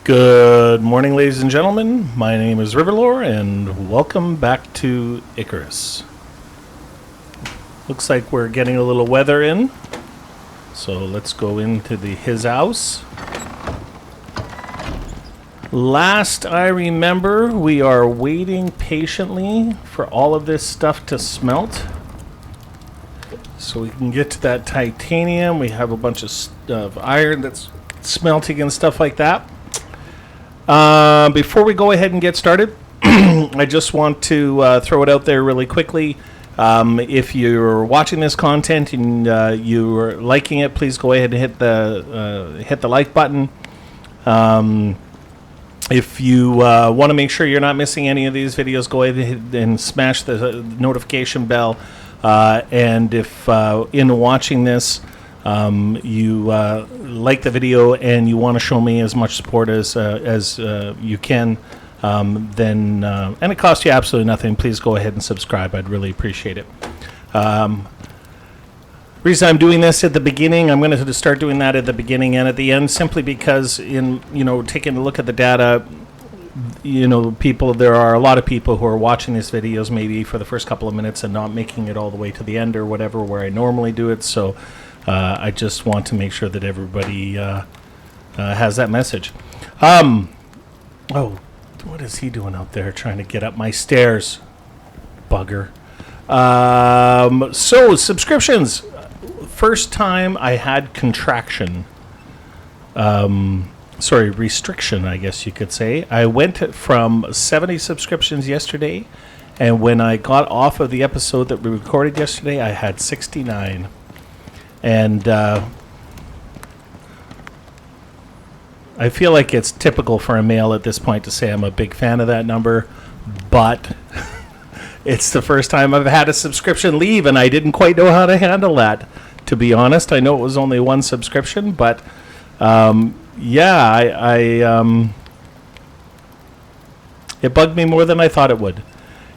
Good morning, ladies and gentlemen. My name is Riverlore, and welcome back to Icarus. Looks like we're getting a little weather in, so let's go into his house. Last I remember, we are waiting patiently for all of this stuff to smelt, so we can get to that titanium. We have a bunch of iron that's smelting and stuff like that. Before we go ahead and get started, I just want to throw it out there really quickly. If you're watching this content and you're liking it, please go ahead and hit the like button. If you want to make sure you're not missing any of these videos, go ahead and smash the notification bell. And if in watching this, you like the video and you want to show me as much support as you can, then and it costs you absolutely nothing, please go ahead and subscribe. I'd really appreciate it. Reason I'm doing this at the beginning, I'm going to start doing that at the beginning and at the end, simply because in taking a look at the data, there are a lot of people who are watching these videos maybe for the first couple of minutes and not making it all the way to the end or whatever where I normally do it. So I just want to make sure that everybody has that message. Oh, what is he doing out there trying to get up my stairs? Bugger. So, subscriptions. First time I had restriction, I guess you could say. I went from 70 subscriptions yesterday, and when I got off of the episode that we recorded yesterday, I had 69. And I feel like it's typical for a male at this point to say I'm a big fan of that number, but it's the first time I've had a subscription leave, and I didn't quite know how to handle that, to be honest. I know it was only one subscription, but it bugged me more than I thought it would.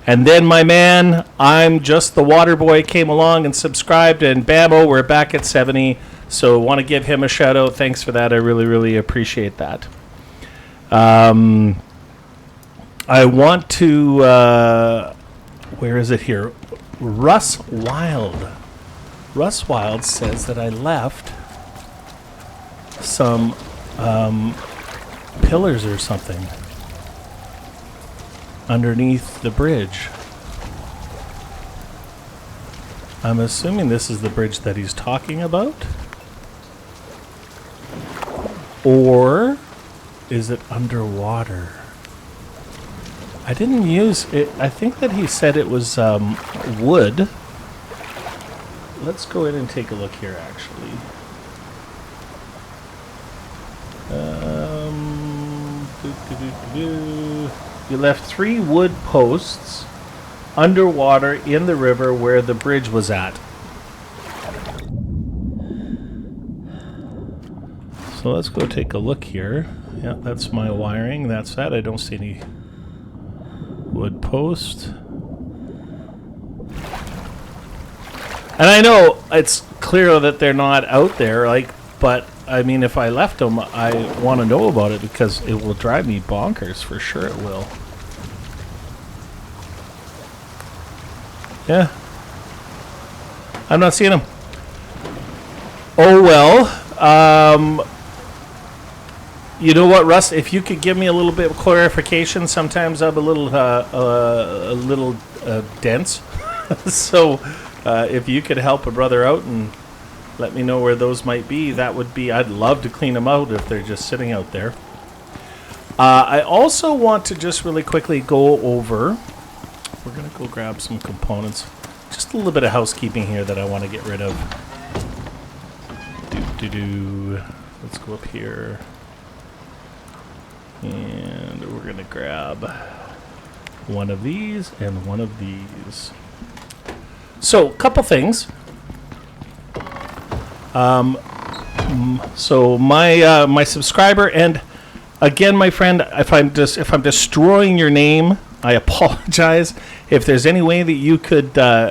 And then my man, I'm just the water boy, came along and subscribed, and bammo, we're back at 70. So want to give him a shout out. Thanks for that. I really, really appreciate that. I want to, where is it here? Russ Wild. Russ Wild says that I left some pillars or something underneath the bridge. I'm assuming this is the bridge that he's talking about. Or is it underwater? I didn't use it. I think that he said it was wood. Let's go in and take a look here, actually. You left 3 wood posts underwater in the river where the bridge was at. So let's go take a look here. Yeah, that's my wiring. That's that. I don't see any wood post. And I know it's clear that they're not out there, but I mean, if I left them, I want to know about it because it will drive me bonkers. For sure it will. Yeah. I'm not seeing them. Oh, well. You know what, Russ? If you could give me a little bit of clarification, sometimes I'm a little dense. So if you could help a brother out and let me know where those might be, I'd love to clean them out if they're just sitting out there. I also want to just really quickly go over, we're going to go grab some components. Just a little bit of housekeeping here that I want to get rid of. Let's go up here. And we're going to grab one of these and one of these. So, couple things. So my subscriber, and again, my friend, if I'm destroying your name, I apologize. If there's any way that you could drop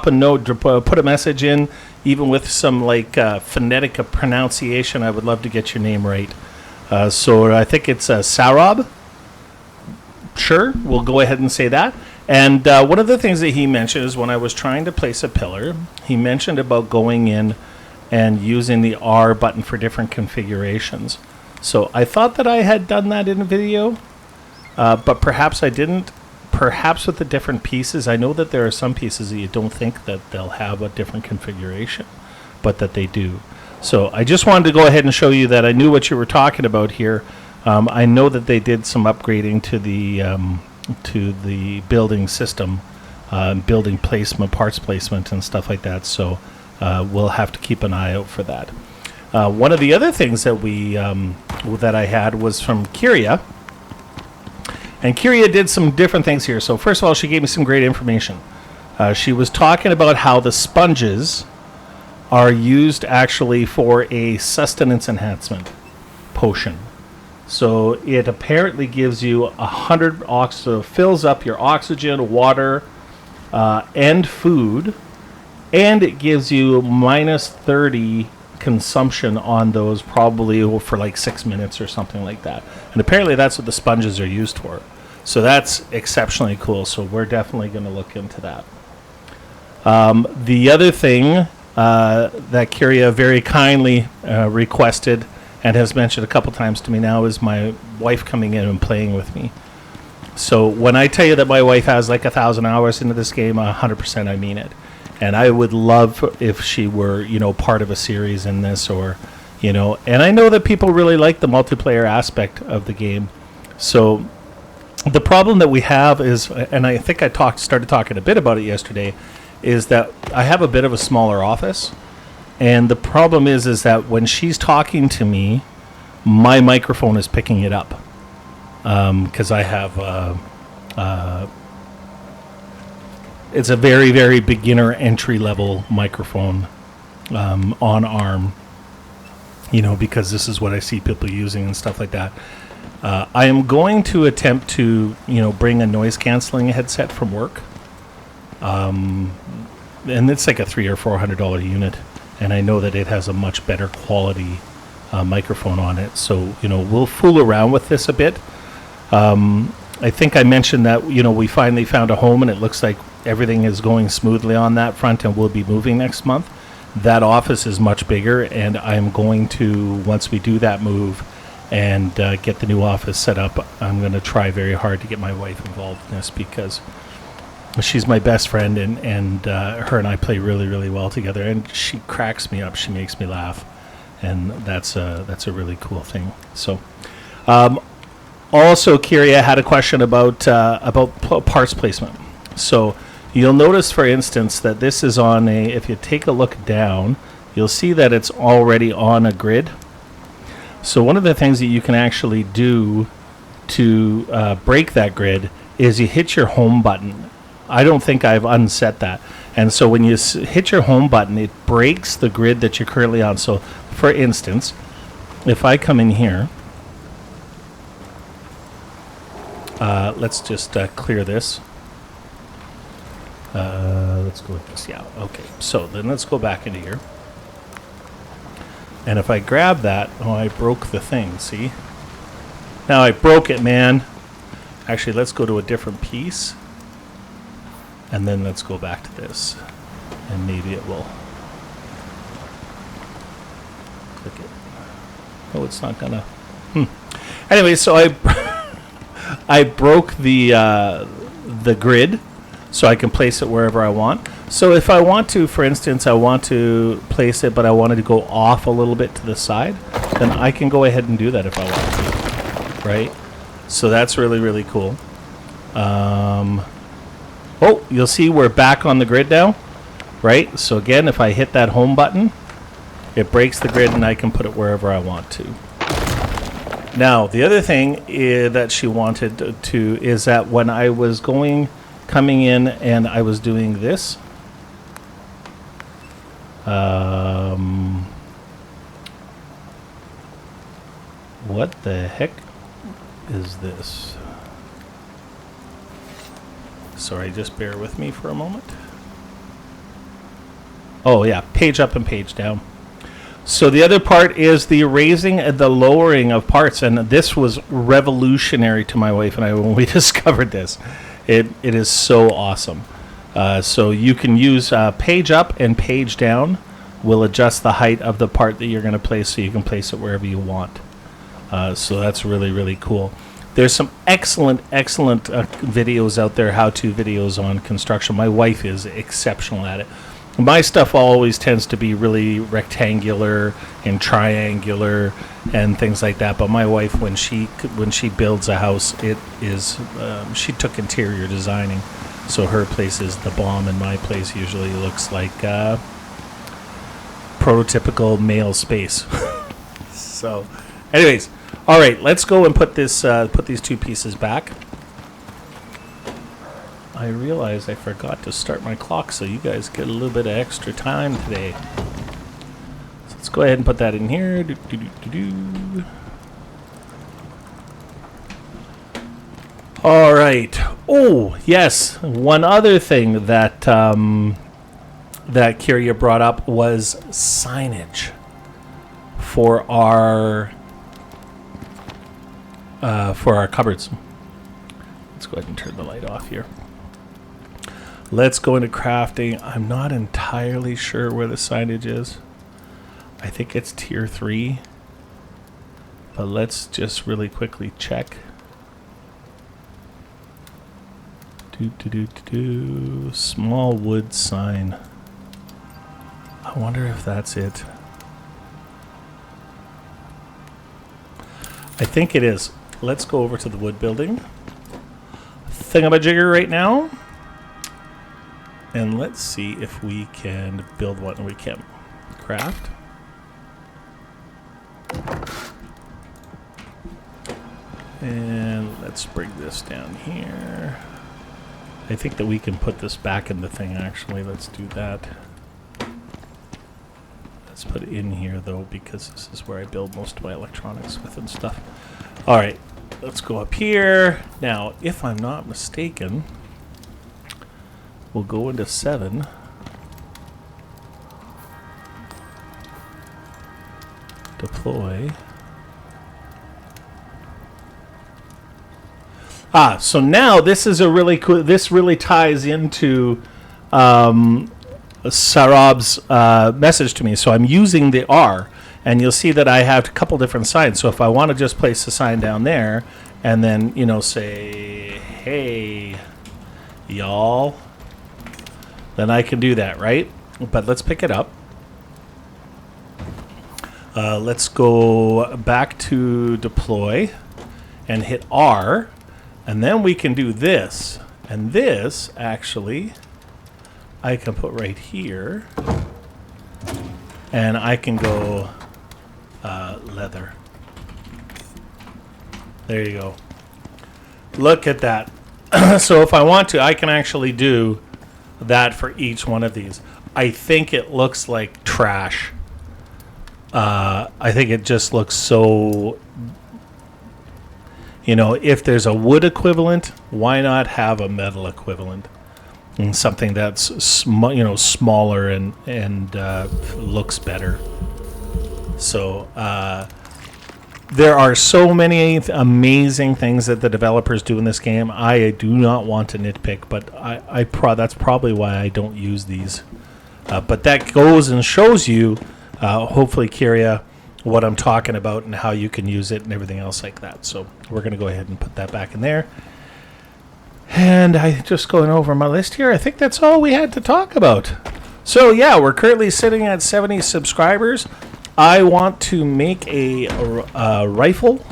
a note, put a message in, even with some phonetic pronunciation, I would love to get your name right. So I think it's Sarab. Sure, we'll go ahead and say that. And one of the things that he mentioned is when I was trying to place a pillar, he mentioned about going in and using the R button for different configurations. So I thought that I had done that in a video, but perhaps I didn't. Perhaps with the different pieces, I know that there are some pieces that you don't think that they'll have a different configuration, but that they do. So I just wanted to go ahead and show you that I knew what you were talking about here. I know that they did some upgrading to the building system, building placement, parts placement, and stuff like that. So we'll have to keep an eye out for that. One of the other things that that I had was from Kyria. And Kyria did some different things here. So first of all, she gave me some great information. She was talking about how the sponges are used actually for a sustenance enhancement potion. So it apparently gives you 100 oxygen, fills up your oxygen, water, and food, and it gives you minus 30 consumption on those, probably for like 6 minutes or something like that. And apparently that's what the sponges are used for. So that's exceptionally cool. So we're definitely going to look into that. The other thing that Kyria very kindly requested and has mentioned a couple times to me now is my wife coming in and playing with me. So when I tell you that my wife has like 1,000 hours into this game, 100% I mean it. And I would love if she were, part of a series in this, or, and I know that people really like the multiplayer aspect of the game. So the problem that we have is, and I think I started talking a bit about it yesterday, is that I have a bit of a smaller office. And the problem is that when she's talking to me, my microphone is picking it up. Because I have, it's a very, very beginner entry-level microphone on ARM, because this is what I see people using and stuff like that. I am going to attempt to, bring a noise-canceling headset from work. And it's like a $300 or $400 unit. And I know that it has a much better quality microphone on it. So, we'll fool around with this a bit. I think I mentioned that, we finally found a home and it looks like everything is going smoothly on that front, and we'll be moving next month. That office is much bigger, and I'm going to, once we do that move and get the new office set up, I'm going to try very hard to get my wife involved in this, because she's my best friend, and her and I play really, really well together, and she cracks me up. She makes me laugh, and that's a really cool thing. So, also, Kyria had a question about parts placement. So, you'll notice, for instance, that this is on if you take a look down, you'll see that it's already on a grid. So, one of the things that you can actually do to break that grid is you hit your home button. I don't think I've unset that. And so when you hit your home button, it breaks the grid that you're currently on. So, for instance, if I come in here, let's just clear this. Let's go with this. Yeah, okay. So then let's go back into here. And if I grab that, I broke the thing, see? Now I broke it, man. Actually, let's go to a different piece. And then let's go back to this. And maybe it will. Click it. Oh, it's not gonna. Anyway, so I broke the grid, so I can place it wherever I want. So if I want to, for instance, I want to place it, but I wanted to go off a little bit to the side, then I can go ahead and do that if I want to, right? So that's really, really cool. Oh, you'll see we're back on the grid now, right? So again, if I hit that home button, it breaks the grid and I can put it wherever I want to. Now, the other thing that she wanted to is that when I was coming in and I was doing this, what the heck is this? Sorry, just bear with me for a moment. Oh yeah, page up and page down. So the other part is the raising and the lowering of parts, and this was revolutionary to my wife and I when we discovered this. It is so awesome. So you can use page up and page down. Will adjust the height of the part that you're going to place, so you can place it wherever you want. So that's really, really cool. There's some excellent videos out there, how-to videos on construction. My wife is exceptional at it. My stuff always tends to be really rectangular and triangular and things like that. But my wife, when she builds a house, it is she took interior designing, so her place is the bomb, and my place usually looks like prototypical male space. So, anyways, all right, let's go and put these two pieces back. I realize I forgot to start my clock, so you guys get a little bit of extra time today. So let's go ahead and put that in here. All right. Oh, yes. One other thing that that Kyria brought up was signage for our cupboards. Let's go ahead and turn the light off here. Let's go into crafting. I'm not entirely sure where the signage is. I think it's tier 3. But let's just really quickly check. Small wood sign. I wonder if that's it. I think it is. Let's go over to the wood building thingamajigger right now. And let's see if we can build one. We can. Craft. And let's bring this down here. I think that we can put this back in the thing, actually. Let's do that. Let's put it in here, though, because this is where I build most of my electronics with and stuff. All right. Let's go up here. Now, if I'm not mistaken, we'll go into 7. Deploy. So now this is a really cool, this really ties into Sarab's message to me. So I'm using the R, and you'll see that I have a couple different signs. So if I want to just place a sign down there and then, you know, say, hey, y'all, then I can do that, right? But let's pick it up. Let's go back to deploy and hit R, and then we can do this. And this, actually, I can put right here, and I can go leather. There you go. Look at that. So if I want to, I can actually do that for each one of these. I think it looks like trash. I think it just looks so, you know, if there's a wood equivalent, why not have a metal equivalent? And something that's smaller and looks better. So there are so many amazing things that the developers do in this game. I do not want to nitpick, but that's probably why I don't use these. But that goes and shows you, hopefully, Kyria, what I'm talking about and how you can use it and everything else like that. So we're going to go ahead and put that back in there. And I just going over my list here. I think that's all we had to talk about. So yeah, we're currently sitting at 70 subscribers. I want to make a rifle.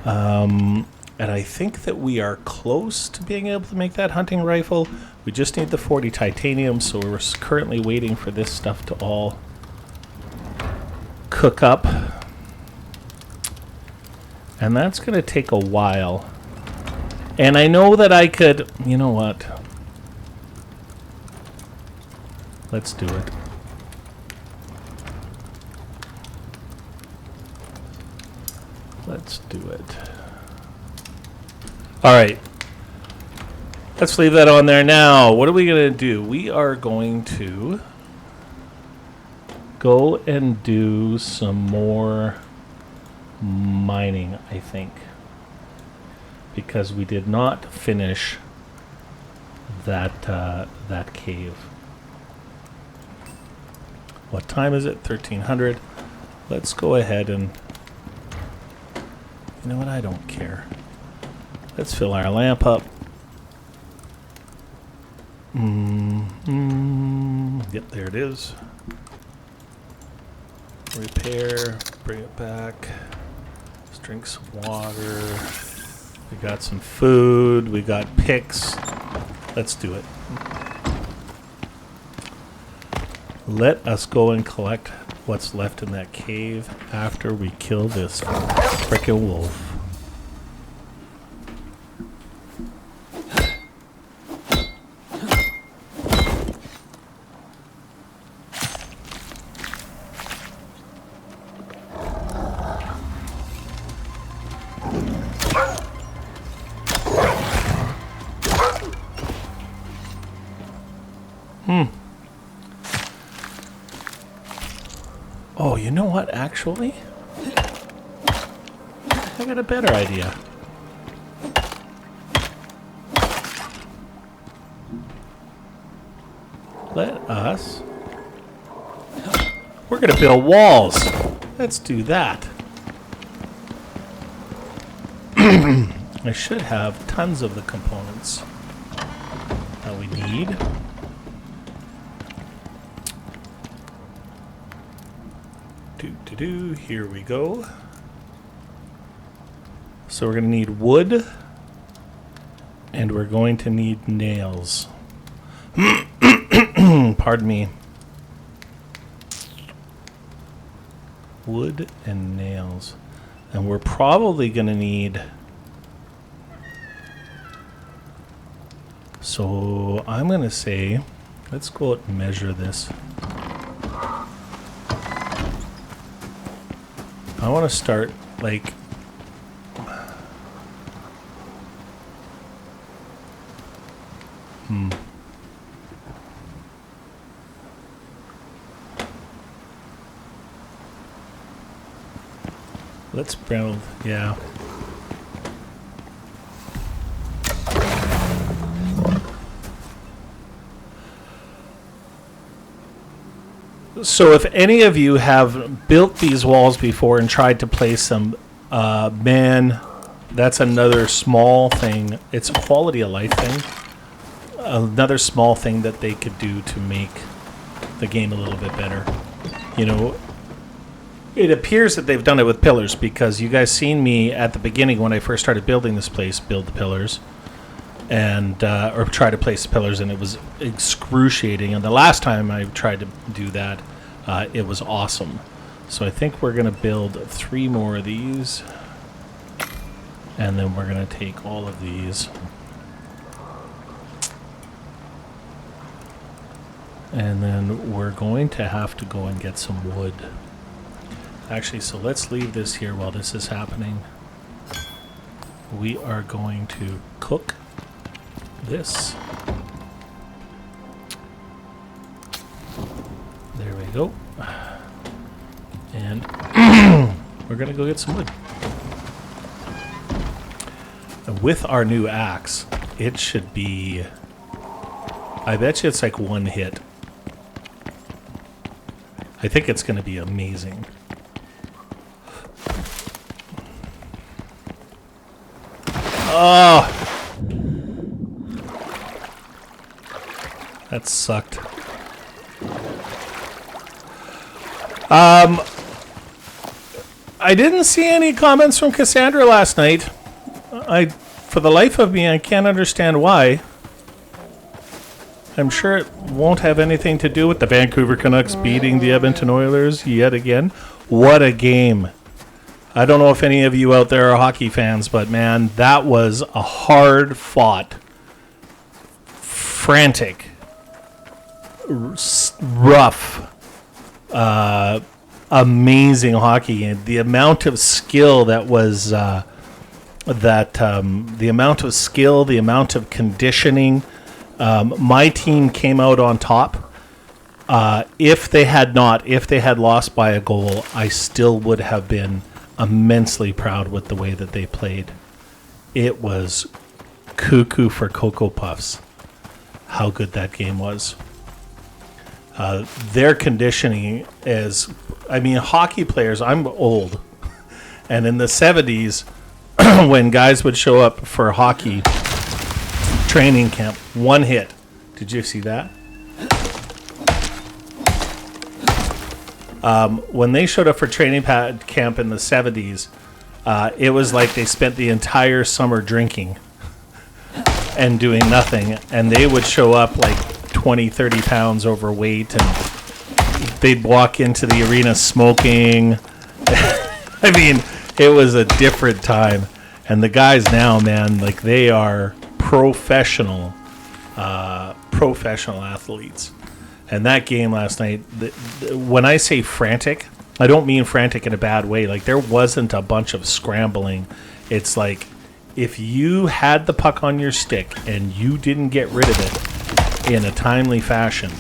And I think that we are close to being able to make that hunting rifle. We just need the 40 titanium, so we're currently waiting for this stuff to all cook up. And that's going to take a while. And I know that I could, you know what? Let's do it. Let's do it. All right. Let's leave that on there now. What are we going to do? We are going to go and do some more mining, I think. Because we did not finish that cave. What time is it? 1300. Let's go ahead and... You know what? I don't care. Let's fill our lamp up. Yep, there it is. Repair. Bring it back. Let's drink some water. We got some food. We got picks. Let's do it. Let us go and collect what's left in that cave after we kill this frickin' wolf. Oh, you know what, actually? I got a better idea. Let us... We're going to build walls. Let's do that. I should have tons of the components that we need. Here we go. So we're going to need wood, and we're going to need nails. Pardon me. Wood and nails. And we're probably going to need... So I'm going to say, let's go out and measure this. I want to start, like, Let's build, yeah. So if any of you have built these walls before and tried to place them, man, that's another small thing. It's a quality of life thing. Another small thing that they could do to make the game a little bit better. You know, it appears that they've done it with pillars, because you guys seen me at the beginning when I first started building this place, build the pillars. And or try to place the pillars, and it was excruciating. And the last time I tried to do that, it was awesome. So I think we're going to build 3 more of these, and then we're going to take all of these, and then we're going to have to go and get some wood. Actually, so let's leave this here while this is happening. We are going to cook this. There we go. And we're gonna go get some wood. And with our new axe, it should be, I bet you it's like 1 hit. I think it's gonna be amazing. Oh, that sucked. I didn't see any comments from Cassandra last night. For the life of me, I can't understand why. I'm sure it won't have anything to do with the Vancouver Canucks beating the Edmonton Oilers yet again. What a game. I don't know if any of you out there are hockey fans, but man, that was a hard-fought, frantic, rough, amazing hockey. And the amount of skill that was the amount of skill, the amount of conditioning. My team came out on top. If they had lost by a goal, I still would have been immensely proud with the way that they played. It was cuckoo for Cocoa Puffs how good that game was. Their conditioning is, hockey players, I'm old, and in the 70s, when guys would show up for hockey training camp, one hit. Did you see that? When they showed up for training camp in the 70s, it was like they spent the entire summer drinking and doing nothing. And they would show up like 20, 30 pounds overweight, and they'd walk into the arena smoking. It was a different time. And the guys now, man, like they are professional athletes. And that game last night, when I say frantic, I don't mean frantic in a bad way. Like, there wasn't a bunch of scrambling. It's like, if you had the puck on your stick and you didn't get rid of it in a timely fashion,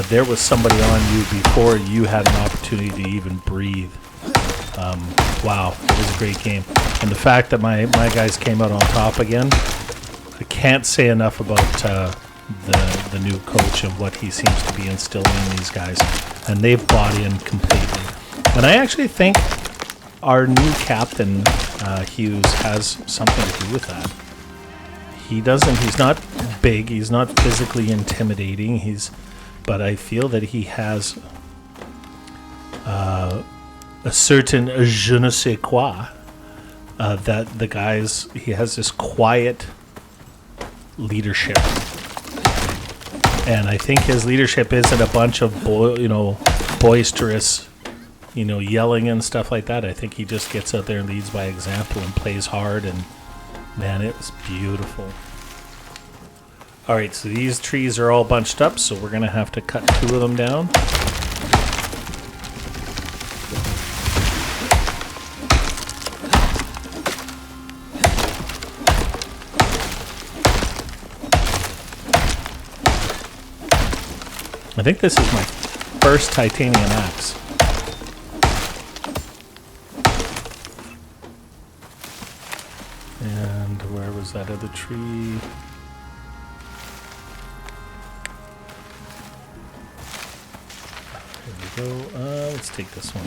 there was somebody on you before you had an opportunity to even breathe. Wow, it was a great game. And the fact that my guys came out on top again, I can't say enough about the new coach and what he seems to be instilling in these guys. And they've bought in completely. And I actually think our new captain, Hughes, has something to do with that. He's not big, he's not physically intimidating, but I feel that he has a certain je ne sais quoi, that the guys, he has this quiet leadership. And I think his leadership isn't a bunch of boisterous, yelling and stuff like that. I think he just gets out there and leads by example and plays hard. And man, it was beautiful. All right, so these trees are all bunched up, so we're gonna have to cut 2 of them down. I think this is my first titanium axe. And where was that other tree? There we go. Let's take this one.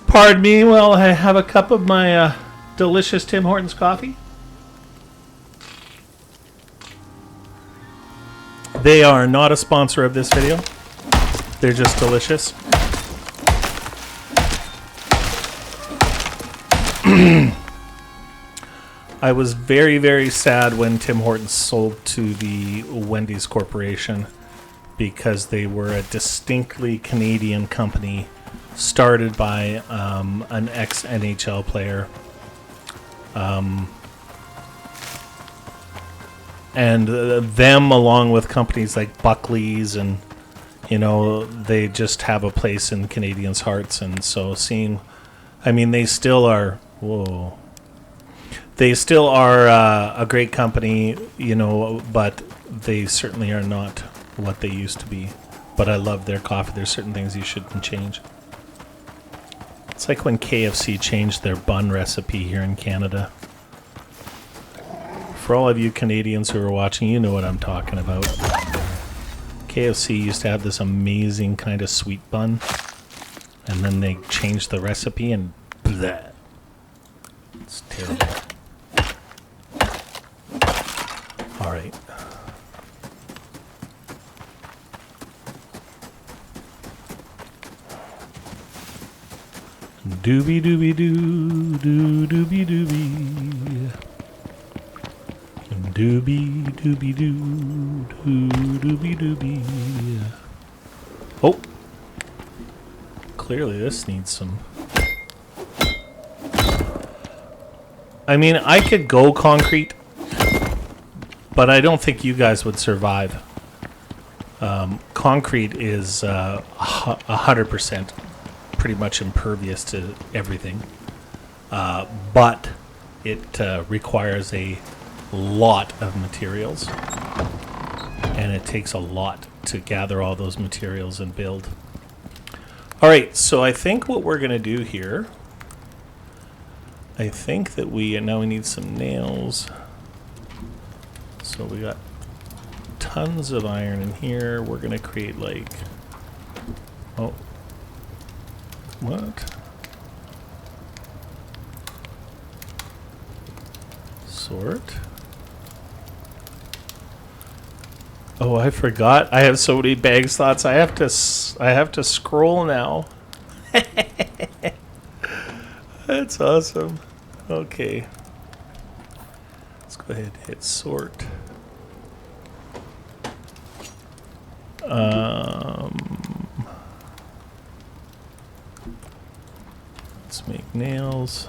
Pardon me while I have a cup of my delicious Tim Hortons coffee. They are not a sponsor of this video. They're just delicious. I was very, very sad when Tim Hortons sold to the Wendy's Corporation, because they were a distinctly Canadian company started by an ex-NHL player. And them, along with companies like Buckley's, and they just have a place in Canadians' hearts. And so they still are. Whoa. They still are a great company, but they certainly are not what they used to be. But I love their coffee. There's certain things you shouldn't change. It's like when KFC changed their bun recipe here in Canada. For all of you Canadians who are watching, you know what I'm talking about. KFC used to have this amazing kind of sweet bun, and then they changed the recipe, and bleh. It's terrible. All right. Doobie doobie doo, doo doobie doobie. Doobie doobie doo, doo doobie doobie. Oh! Clearly this needs some... I could go concrete, but I don't think you guys would survive. Concrete is 100% pretty much impervious to everything. But it requires a lot of materials, and it takes a lot to gather all those materials and build. All right, so I think what we're going to do here, I think that we need some nails. So we got tons of iron in here. We're going to create like, oh, what? Sort. Oh, I forgot. I have so many bag slots. I have to scroll now. That's awesome. Okay. Let's go ahead and hit sort. Let's make nails.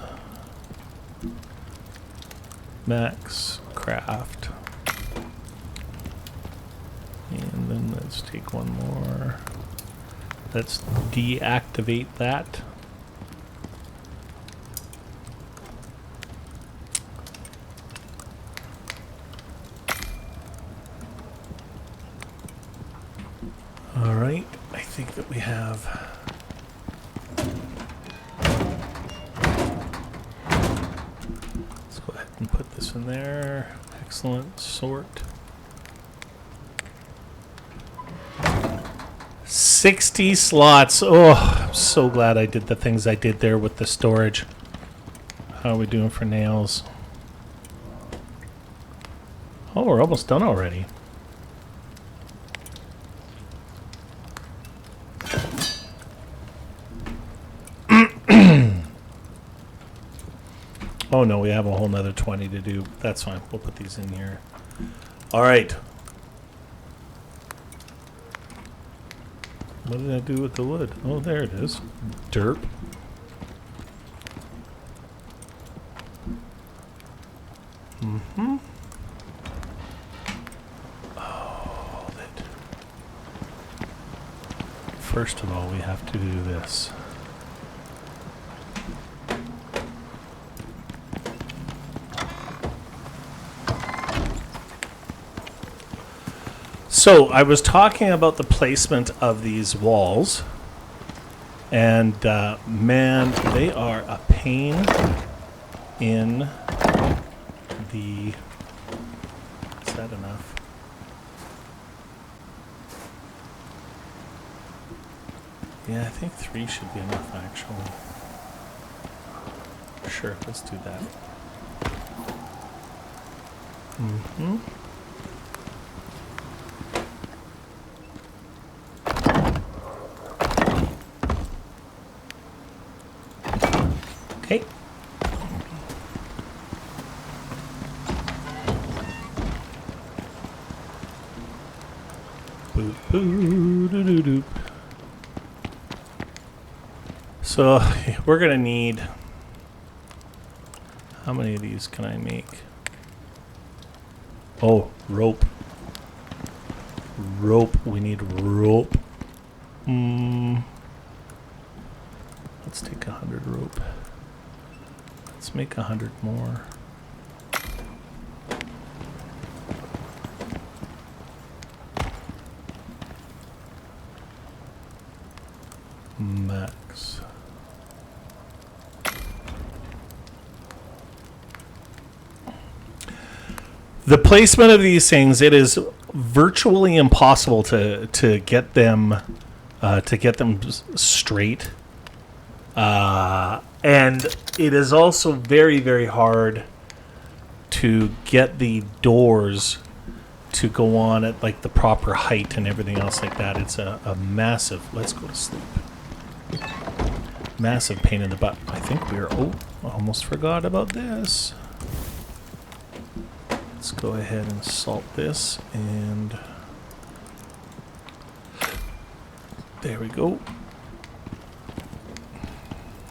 Max craft. And then let's take one more. Let's deactivate that. All right, I think that we have. Let's go ahead and put this in there. Excellent. Sort. 60 slots. Oh, I'm so glad I did the things I did there with the storage. How are we doing for nails? Oh, we're almost done already. Oh no, we have a whole nother 20 to do. That's fine. We'll put these in here. All right. What did I do with the wood? Oh, there it is. Derp. Mm-hmm. Oh, that. First of all, we have to do this. So I was talking about the placement of these walls, and man, they are a pain in the... Is that enough? Yeah, I think 3 should be enough, actually. Sure, let's do that. Mm-hmm. Okay. Boop, boop, doo, doo, doo. So we're gonna need, how many of these can I make? Oh, rope. Rope. We need rope. Let's take 100 rope. Let's make 100 more. Max. The placement of these things, it is virtually impossible to get them straight. And it is also very, very hard to get the doors to go on at like the proper height and everything else like that. It's a massive, let's go to sleep. Massive pain in the butt. I think we're, oh, almost forgot about this. Let's go ahead and salt this, and there we go.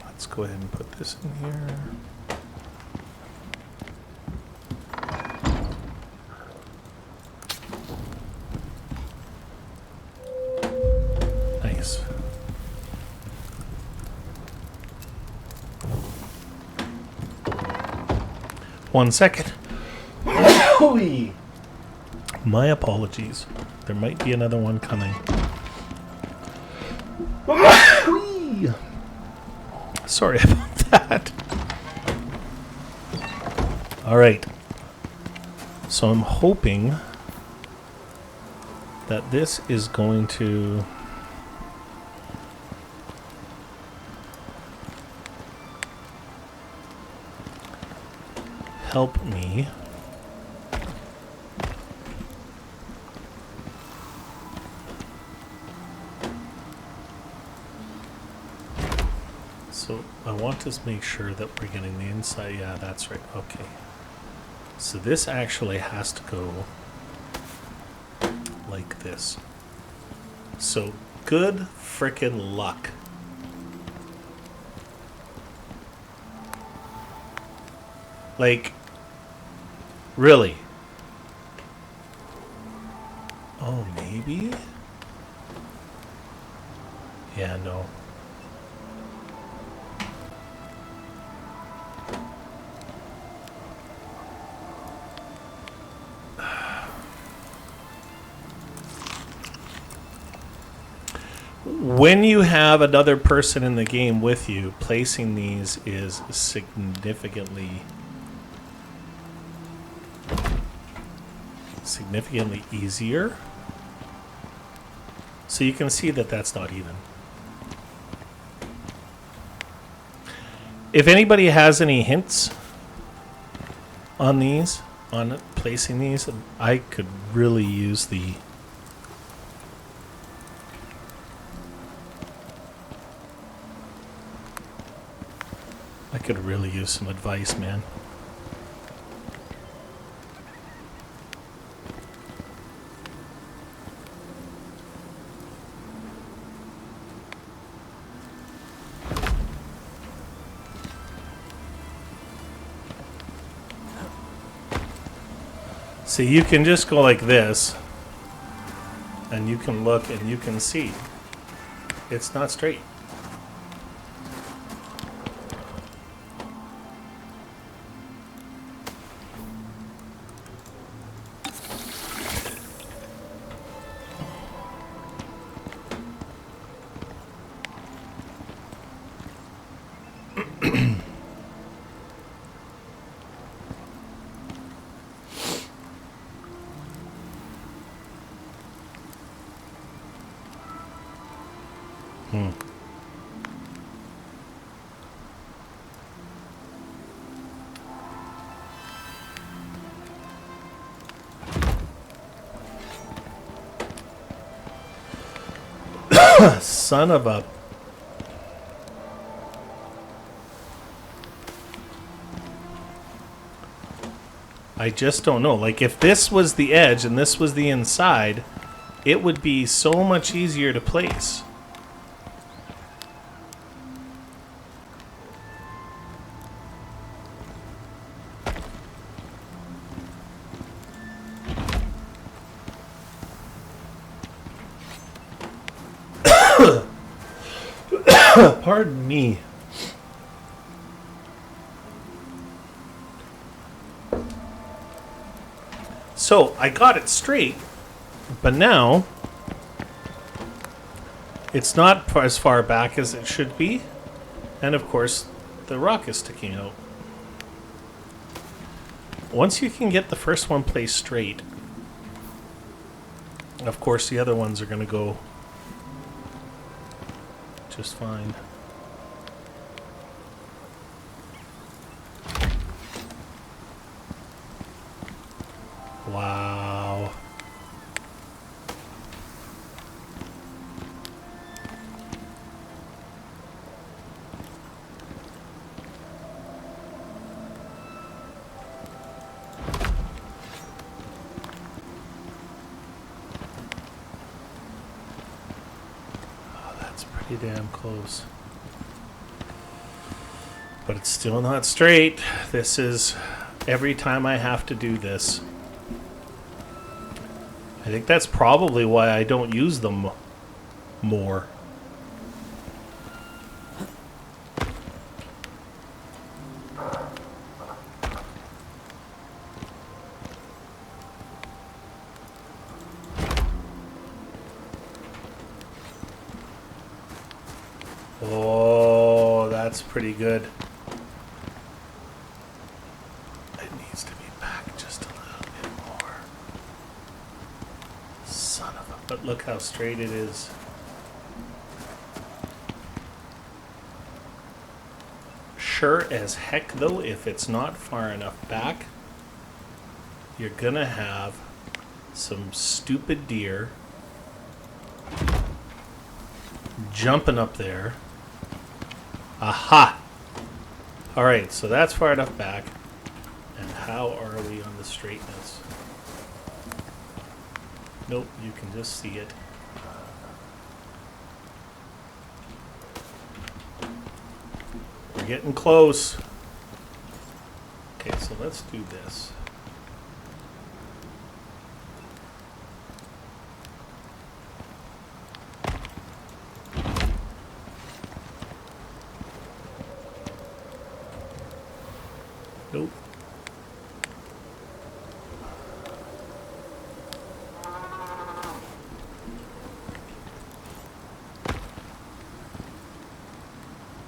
Let's go ahead and put this in here. Nice. 1 second. My apologies. There might be another one coming. Sorry about that. All right. So I'm hoping that this is going to help me so I want to make sure that we're getting the inside. Yeah, that's right. Okay. So this actually has to go like this. So good frickin' luck. Like, really? Oh, maybe? Yeah, no. When you have another person in the game with you, placing these is significantly easier. So you can see that that's not even. If anybody has any hints on these, on placing these, I could really use the some advice, man. See, you can just go like this, and you can look and you can see it's not straight. Son of a... I just don't know. Like, if this was the edge and this was the inside, it would be so much easier to place. Pardon me. So I got it straight, but now it's not as far back as it should be. And of course, the rock is sticking out. Once you can get the first one placed straight, of course the other ones are going to go just fine. Wow. Oh, that's pretty damn close. But it's still not straight. This is every time I have to do this. I think that's probably why I don't use them more. Oh, that's pretty good. It needs to be back just a little bit more. Son of a... But look how straight it is. Sure as heck, though, if it's not far enough back, you're gonna have some stupid deer jumping up there. Aha! Alright, so that's far enough back. And how are we on the straightness? Nope, you can just see it. We're getting close. Okay, so let's do this. Nope.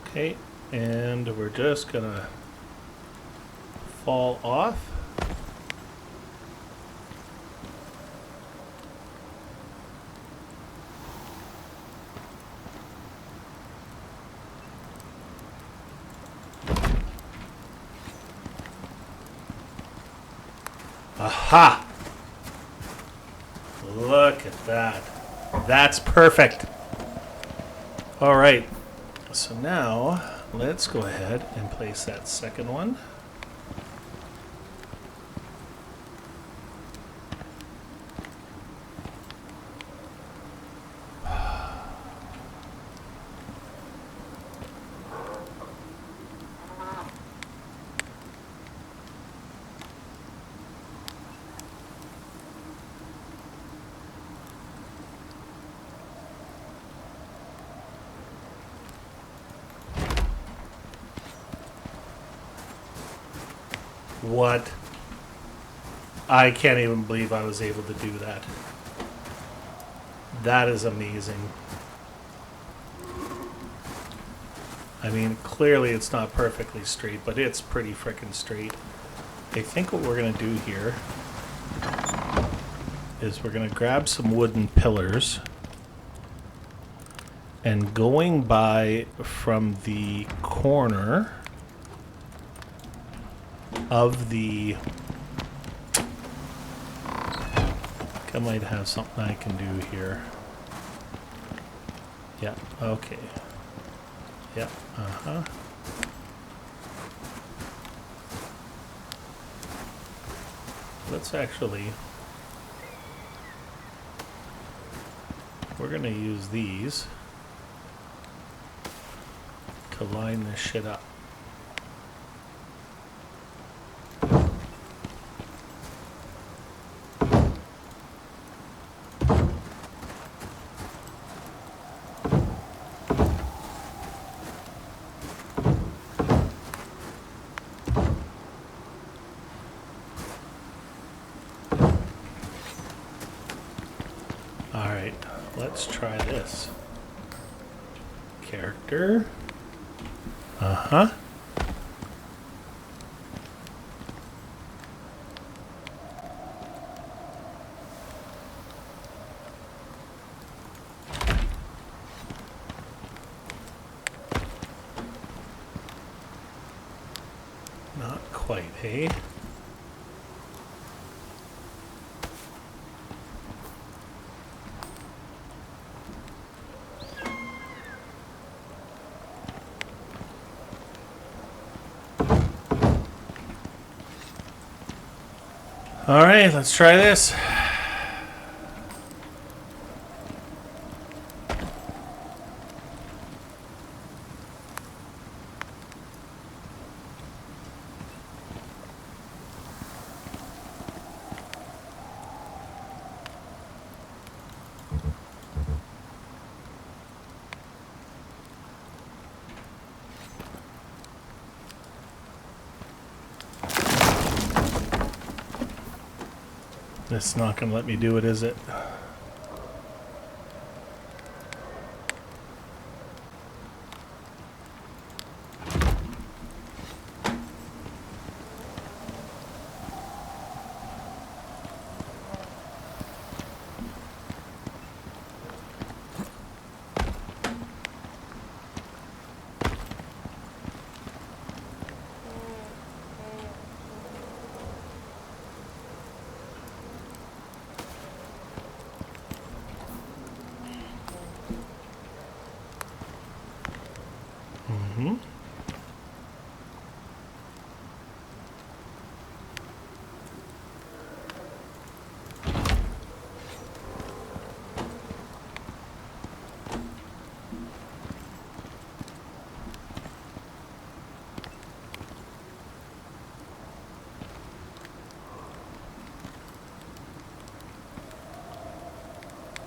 Okay, and we're just gonna fall off. Aha! Look at that. That's perfect. All right. So now let's go ahead and place that second one. What? I can't even believe I was able to do that. That is amazing. I mean, clearly it's not perfectly straight, but it's pretty frickin' straight. I think what we're going to do here is we're going to grab some wooden pillars, and going by from the corner of the... I might have something I can do here. Yeah, okay. Yeah, uh-huh. Let's actually... We're gonna use these to line this shit up. Alright, let's try this. Character. Uh-huh. Not quite, hey? All right, let's try this. It's not going to let me do it, is it?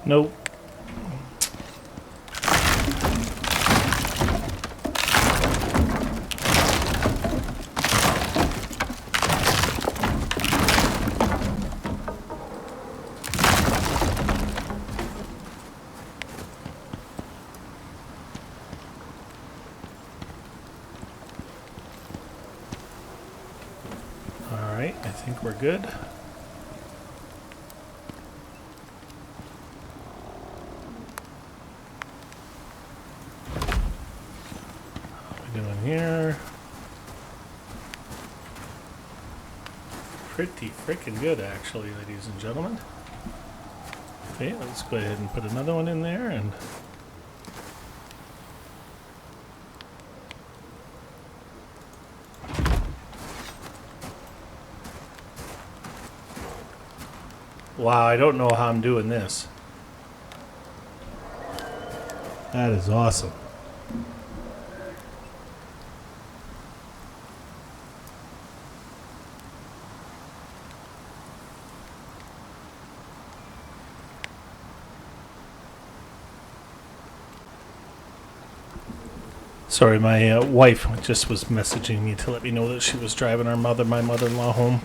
Nope. Alright, I think we're good. Here. Pretty freaking good, actually, ladies and gentlemen. Okay, let's go ahead and put another one in there and wow, I don't know how I'm doing this. That is awesome. Sorry, my wife just was messaging me to let me know that she was driving my mother-in-law home.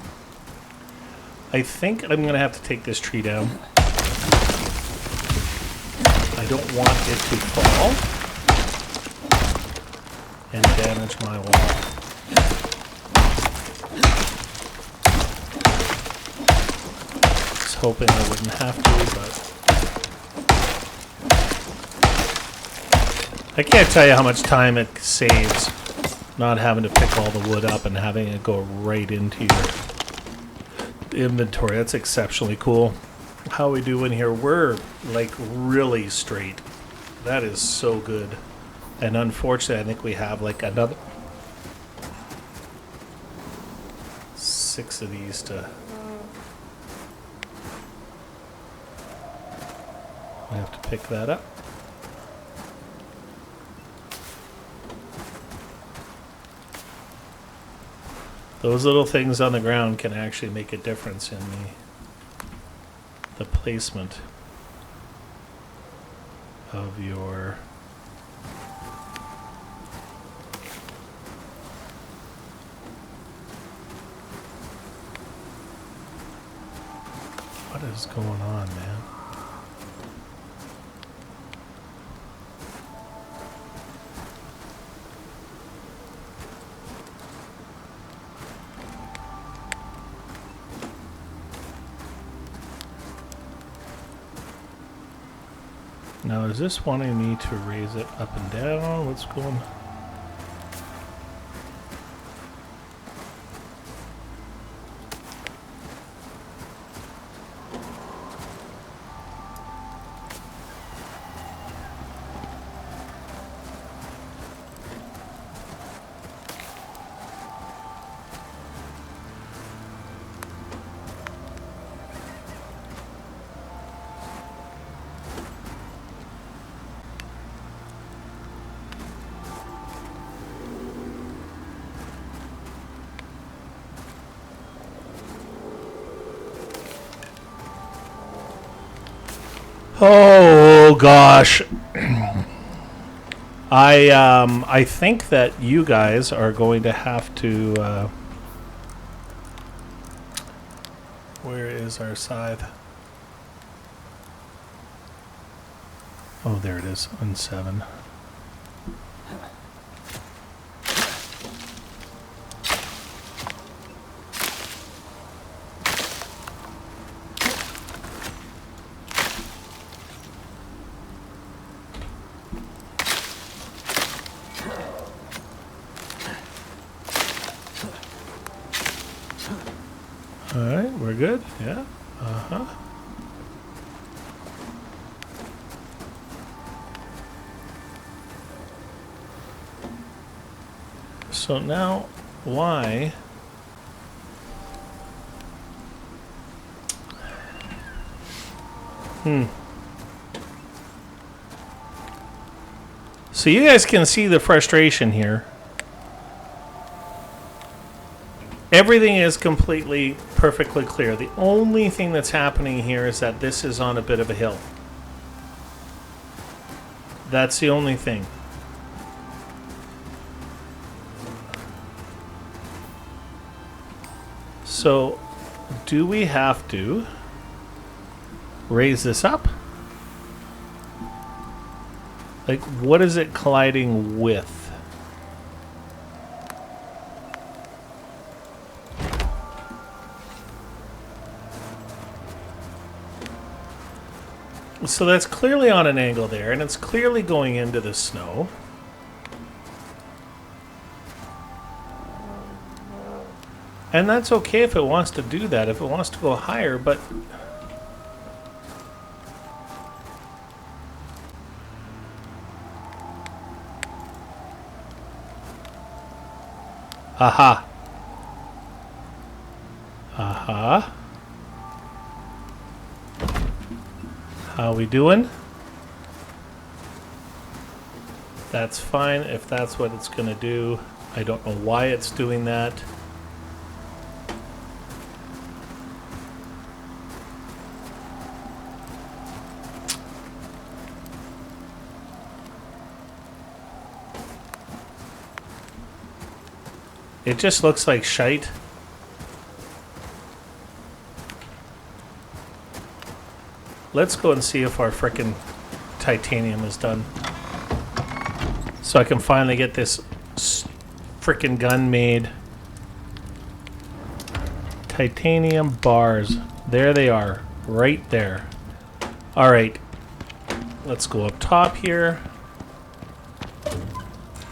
I think I'm going to have to take this tree down. I don't want it to fall and damage my wall. I was hoping I wouldn't have to, but I can't tell you how much time it saves not having to pick all the wood up and having it go right into your inventory. That's exceptionally cool. How we doing here? We're like really straight. That is so good. And unfortunately, I think we have like another 6 of these to... I have to pick that up. Those little things on the ground can actually make a difference in the placement of your what is going on, man? Now, is this wanting me to raise it up and down? What's going on? Oh gosh. I think that you guys are going to have to where is our scythe? Oh, there it is on 7. Alright, we're good. Yeah. Uh-huh. So now, why? So you guys can see the frustration here. Everything is completely, perfectly clear. The only thing that's happening here is that this is on a bit of a hill. That's the only thing. So, do we have to raise this up? Like, what is it colliding with? So that's clearly on an angle there, and it's clearly going into the snow. And that's okay if it wants to do that, if it wants to go higher, but... Aha. Aha. How we doing? That's fine if that's what it's going to do. I don't know why it's doing that. It just looks like shite. Let's go and see if our frickin' titanium is done. So I can finally get this frickin' gun made. Titanium bars. There they are. Right there. Alright. Let's go up top here.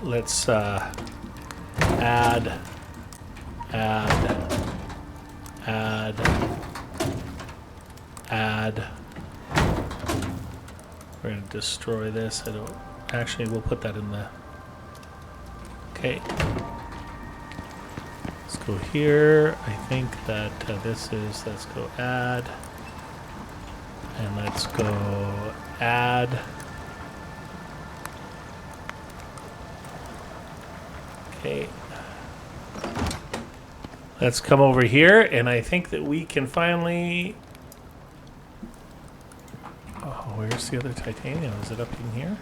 Let's add. We're going to destroy this. I don't... Actually, we'll put that in the... Okay. Let's go here. I think that this is... Let's go add. And let's go add. Okay. Let's come over here, and I think that we can finally... Oh, where's the other titanium? Is it up in here?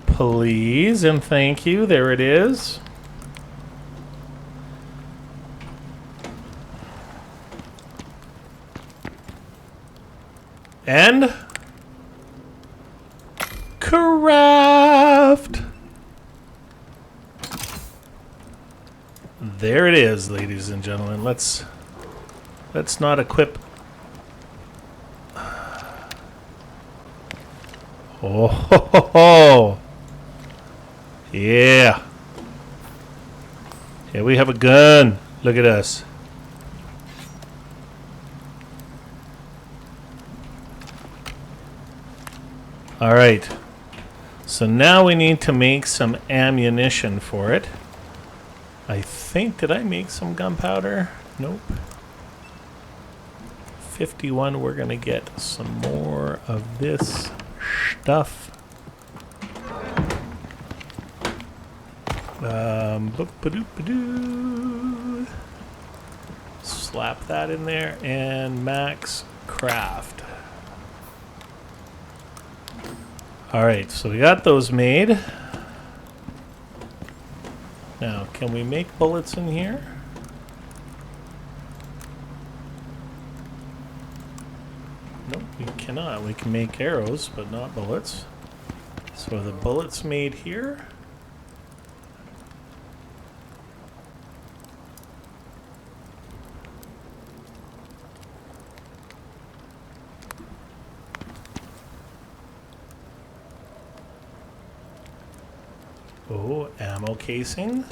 Please and thank you. There it is. And... Craft! There it is, ladies and gentlemen. Let's not equip... Oh, ho, ho, ho. Yeah. Yeah, we have a gun. Look at us. All right. So now we need to make some ammunition for it. I think, did I make some gunpowder? Nope. 51, we're going to get some more of this stuff. Boop-a-doop-a-doo. Slap that in there and max craft. Alright, so we got those made. Now, can we make bullets in here? Nope, we cannot. We can make arrows, but not bullets. So are the bullets made here? Oh, ammo casing.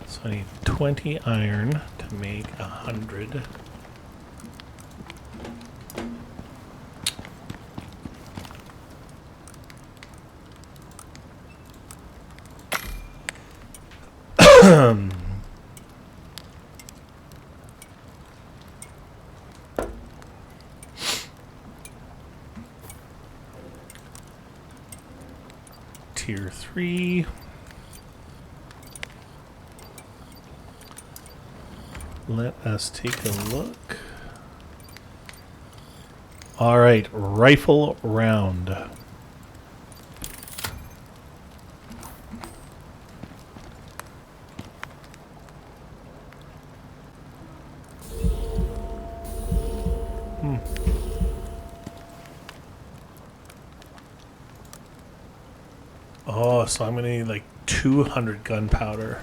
So I need 20 iron to make 100. Tier 3. Let us take a look. All right, rifle round. Oh, so I'm gonna need like 200 gunpowder.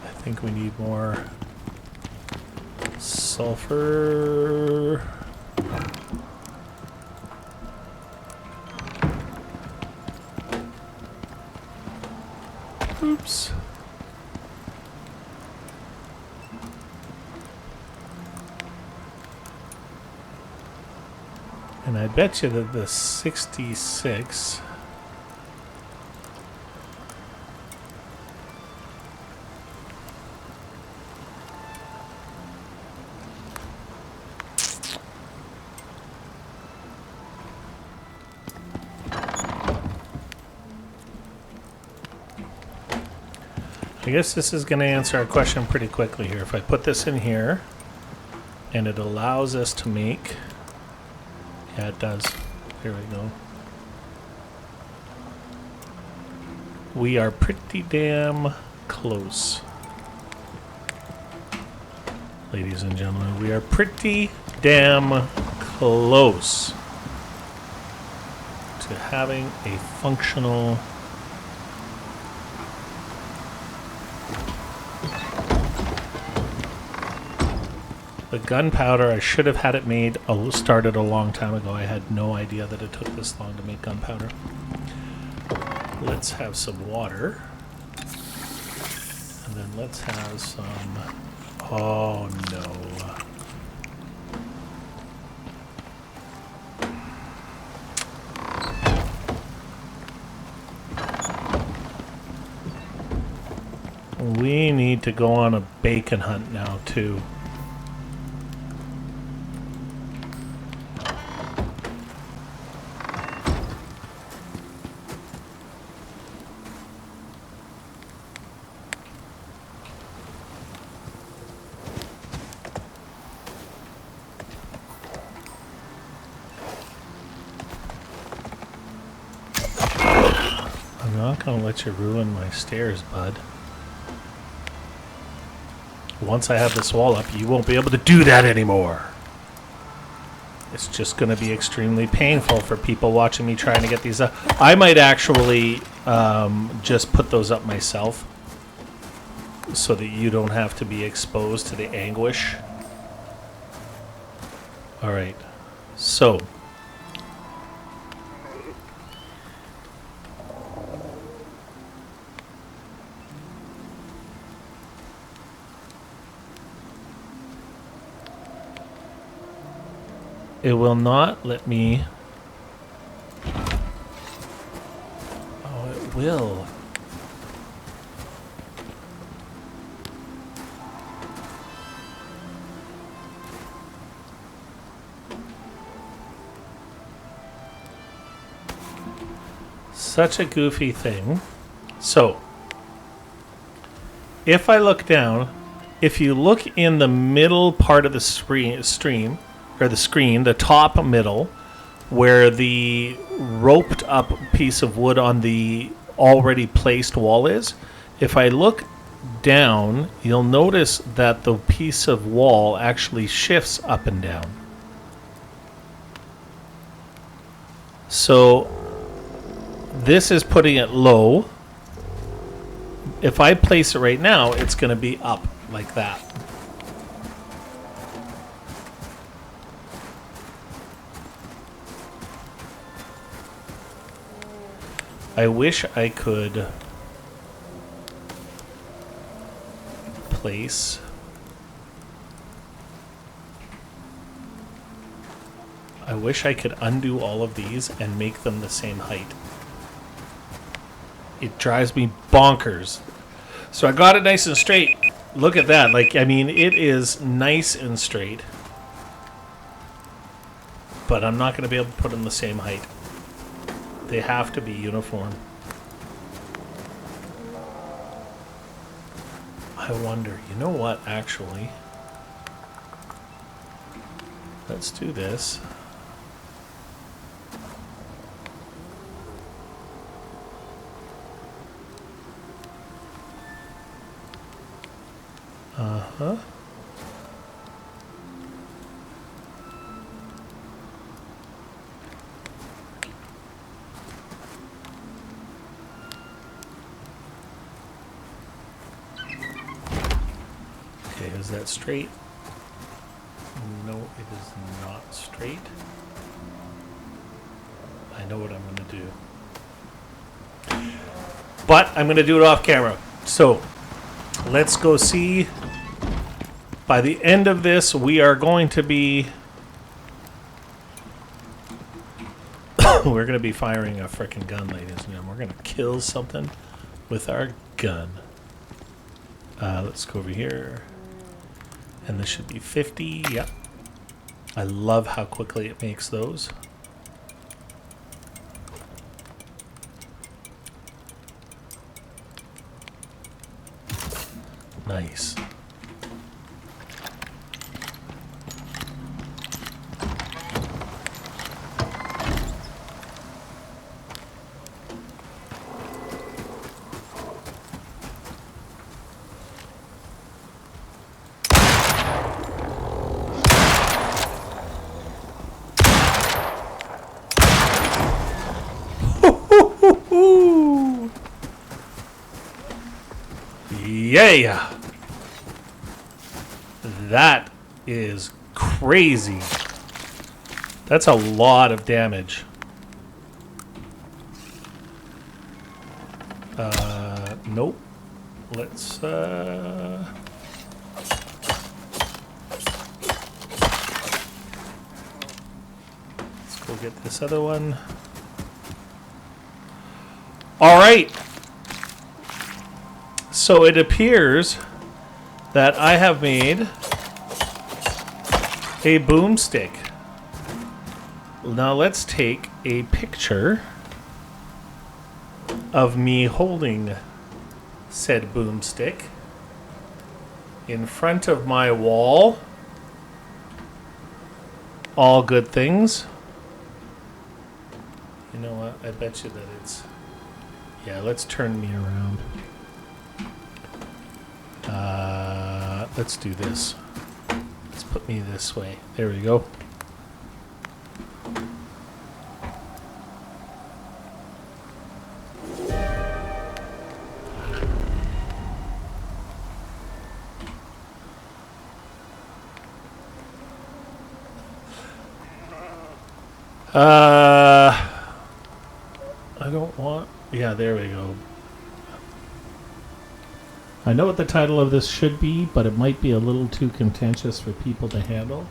I think we need more sulfur. Oops. And I bet you that the 66... I guess this is going to answer our question pretty quickly here. If I put this in here, and it allows us to make... Yeah, it does. Here we go. We are pretty damn close. Ladies and gentlemen, we are pretty damn close to having a functional... The gunpowder, I should have had it made, started a long time ago. I had no idea that it took this long to make gunpowder. Let's have some water. And then let's have some... Oh no. We need to go on a bacon hunt now too. I'm not gonna let you ruin my stairs, bud. Once I have this wall up, you won't be able to do that anymore. It's just gonna be extremely painful for people watching me trying to get these up. I might actually just put those up myself so that you don't have to be exposed to the anguish. Alright, so... It will not let me... Oh, it will. Such a goofy thing. So, if I look down, if you look in the middle part of the stream, or the screen, the top middle, where the roped up piece of wood on the already placed wall is, if I look down, you'll notice that the piece of wall actually shifts up and down. So this is putting it low. If I place it right now, it's going to be up like that. I wish I could place I wish I could undo all of these and make them the same height. It drives me bonkers. So I got it nice and straight. Look at that. Like, I mean, it is nice and straight. But I'm not going to be able to put them the same height. They have to be uniform. I wonder, you know what, actually? Let's do this. Uh-huh. Okay, is that straight? No, it is not straight. I know what I'm going to do. But I'm going to do it off camera. So, let's go see. By the end of this, we are going to be... we're going to be firing a frickin' gun, ladies and gentlemen. We're going to kill something with our gun. Let's go over here. And this should be 50. Yep. I love how quickly it makes those. Nice. Yeah. That is crazy. That's a lot of damage. Nope. Let's let's go get this other one. All right. So it appears that I have made a boomstick. Now let's take a picture of me holding said boomstick in front of my wall. All good things. You know what? I bet you that it's... Yeah, let's turn me around. Let's do this. Let's put me this way. There we go. I don't want... Yeah, there we go. I know what the title of this should be, but it might be a little too contentious for people to handle.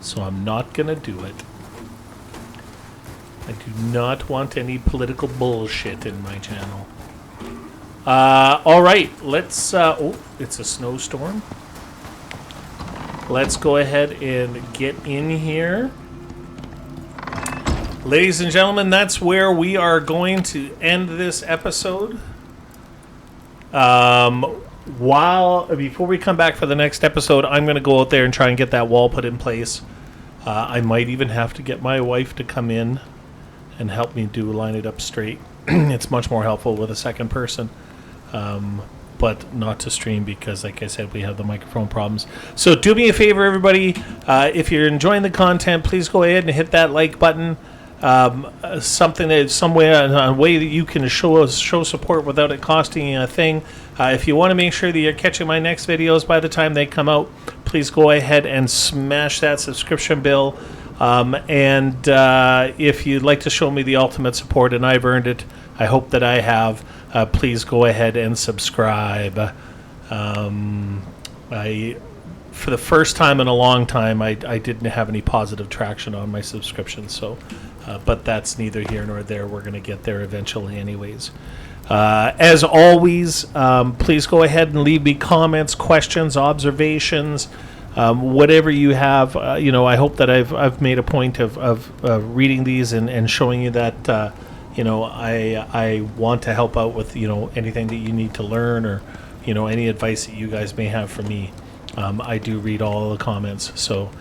So I'm not going to do it. I do not want any political bullshit in my channel. Alright, let's... oh, it's a snowstorm. Let's go ahead and get in here. Ladies and gentlemen, that's where we are going to end this episode. Before we come back for the next episode, I'm going to go out there and try and get that wall put in place. I might even have to get my wife to come in and help me line it up straight. It's much more helpful with a second person, but not to stream because, like I said, we have the microphone problems. So do me a favor, everybody. If you're enjoying the content, please go ahead and hit that like button. Something that some way, a way that you can show support without it costing you a thing. If you want to make sure that you're catching my next videos by the time they come out, please go ahead and smash that subscription bell. And if you'd like to show me the ultimate support, and I've earned it, I hope that I have, please go ahead and subscribe. For the first time in a long time, I didn't have any positive traction on my subscription, so but that's neither here nor there. We're going to get there eventually anyways. As always, please go ahead and leave me comments, questions, observations, whatever you have. I hope that I've made a point of reading these and showing you that I want to help out with anything that you need to learn, or any advice that you guys may have for me. I do read all the comments, so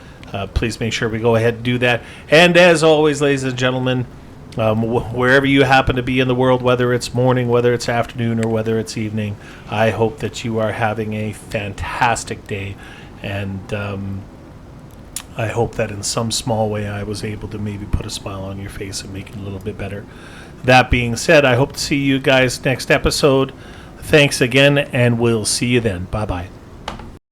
please make sure we go ahead and do that. And as always, ladies and gentlemen, wherever you happen to be in the world, whether it's morning, whether it's afternoon, or whether it's evening, I hope that you are having a fantastic day. And I hope that in some small way I was able to maybe put a smile on your face and make it a little bit better. That being said, I hope to see you guys next episode. Thanks again, and we'll see you then. Bye-bye.